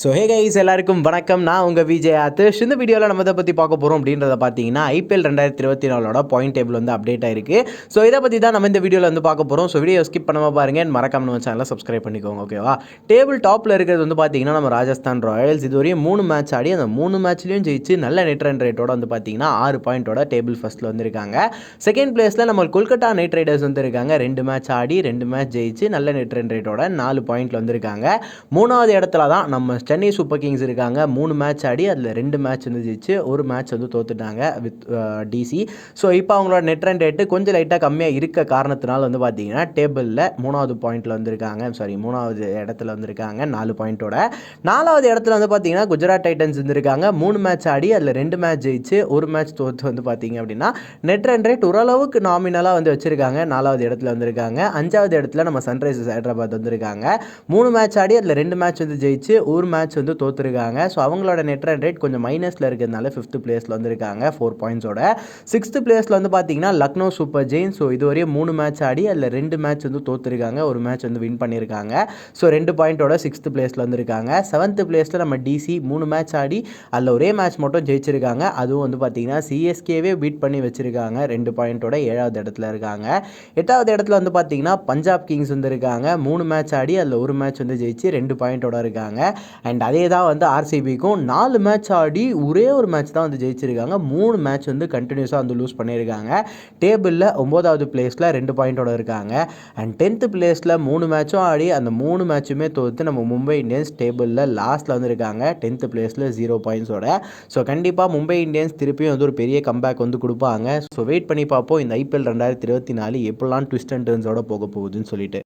So hey guys எல்லாருக்கும் வணக்கம். நான் உங்கள் விஜய் ஆத்திஷ். இந்த வீடியோவில் நம்ம இதை பற்றி பார்க்க போகிறோம் அப்படின்றத பார்த்தீங்கன்னா ஐபிஎல் 2024 பாயிண்ட் டேபிள் வந்து அப்டேட் ஆயிருக்கு. ஸோ இதை பற்றி தான் நம்ம இந்த வீடியோவில் வந்து பார்க்க போகிறோம். ஸோ வீடியோ ஸ்கிப் பண்ணாமல் பாருங்கள், மறக்காம நம்ம சேனலை சப்ஸ்கிரைப் பண்ணிக்கோங்க. ஓகேவா? டேபிள் டாப்பில் இருக்கிறது வந்து பார்த்தீங்கன்னா நம்ம ராஜஸ்தான் ராயல்ஸ். இதுவரையும் 3 மேட்ச் ஆடி அந்த 3 மேட்ச்லையும் ஜெயிச்சு நல்ல நெட் ரன் ரேட்டோட வந்து பார்த்தீங்கன்னா 6 பாயிண்டோட டேபிள் ஃபர்ஸ்ட்டில் வந்திருக்காங்க. செகண்ட் பிளேஸில் நம்ம கொல்கட்டா நைட் ரைடர்ஸ் வந்துருக்காங்க. 2 மேட்ச் ஆடி 2 மேட்ச் ஜெயிச்சு நல்ல நெட் ரன் ரேட்டோட 4 பாயிண்ட்ல வந்திருக்காங்க. மூணாவது இடத்துல தான் நம்ம சென்னை சூப்பர் கிங்ஸ் இருக்காங்க. 3 மேட்ச் ஆடி அதில் 2 மேட்ச் வந்து ஜெயிச்சு ஒரு மேட்ச் வந்து தோத்துட்டாங்க வித் டிசி. ஸோ இப்போ அவங்களோட நெட் ரன் ரேட்டு கொஞ்சம் லைட்டாக கம்மியாக இருக்க காரணத்தினால வந்து பார்த்தீங்கன்னா டேபிளில் 3வது பாயிண்டில் வந்திருக்காங்க. மூணாவது இடத்துல வந்திருக்காங்க 4 பாயிண்ட்டோட. 4வது இடத்துல வந்து பார்த்தீங்கன்னா குஜராத் டைட்டன்ஸ் இருந்திருக்காங்க. 3 மேட்ச் ஆடி அதில் 2 மேட்ச் ஜெயிச்சு ஒரு மேட்ச் தோற்று வந்து பார்த்தீங்க அப்படின்னா நெட் ரன் ரேட் ஓரளவுக்கு நாமினலாக வந்து வச்சிருக்காங்க. 4வது இடத்துல வந்திருக்காங்க. 5வது இடத்துல நம்ம சன்ரைசர்ஸ் ஹைதராபாத் வந்திருக்காங்க. 3 மேட்ச் ஆடி அதில் 2 மேட்ச் வந்து ஜெயிச்சு ஒரு மேட்ச் வந்து தோத்துருக்காங்க. ஸோ அவங்களோட நெட் ரன் ரேட் கொஞ்சம் மைனஸில் இருக்கிறதுனால 5th பிளேஸில் வந்திருக்காங்க 4 பாயிண்ட்ஸோட. 6th பிளேஸில் வந்து பார்த்தீங்கன்னா லக்னோ சூப்பர் ஜெயின்ஸ். ஸோ இதுவரையும் 3 மேட்ச் ஆடி அதில் 2 மேட்ச் வந்து தோத்துருக்காங்க, ஒரு மேட்ச் வந்து வின் பண்ணியிருக்காங்க. ஸோ 2 பாயிண்டோட 6th பிளேஸில் வந்திருக்காங்க. 7th பிளேஸில் நம்ம டிசி 3 மேட்ச் ஆடி அதில் ஒரே மேட்ச் மட்டும் ஜெயிச்சிருக்காங்க. அதுவும் வந்து பார்த்தீங்கன்னா சிஎஸ்கேவே பீட் பண்ணி வச்சிருக்காங்க. 2 பாயிண்டோட 7வது இடத்துல இருக்காங்க. 8வது இடத்துல வந்து பார்த்தீங்கன்னா பஞ்சாப் கிங்ஸ் வந்து இருக்காங்க. 3 மேட்ச் ஆடி அதில் ஒரு மேட்ச் வந்து ஜெயிச்சு 2 பாயிண்டோட இருக்காங்க. அண்ட் அதே தான் வந்து ஆர்சிபிக்கும் 4 மேட்ச் ஆடி ஒரே ஒரு மேட்ச் தான் வந்து ஜெயிச்சிருக்காங்க. 3 மேட்ச் வந்து கண்டினியூஸாக வந்து லூஸ் பண்ணியிருக்காங்க. டேபிளில் 9வது பிளேஸில் 2 பாயிண்டோட இருக்காங்க. அண்ட் 10th பிளேஸில் 3 மேட்சும் ஆடி அந்த 3 மேட்சுமே தோற்று நம்ம மும்பை இந்தியன்ஸ் டேபிளில் லாஸ்ட்டில் வந்துருக்காங்க 10th பிளேஸில் 0 பாயிண்ட்ஸோட. ஸோ கண்டிப்பாக மும்பை இந்தியன்ஸ் திருப்பியும் வந்து ஒரு பெரிய கம்பேக் வந்து கொடுப்பாங்க. ஸோ வெயிட் பண்ணி பார்ப்போம் இந்த ஐபிஎல் 2024 எப்படிலாம் ட்விஸ்ட் அண்ட் டர்ன்ஸோட போக போகுதுன்னு சொல்லிட்டு.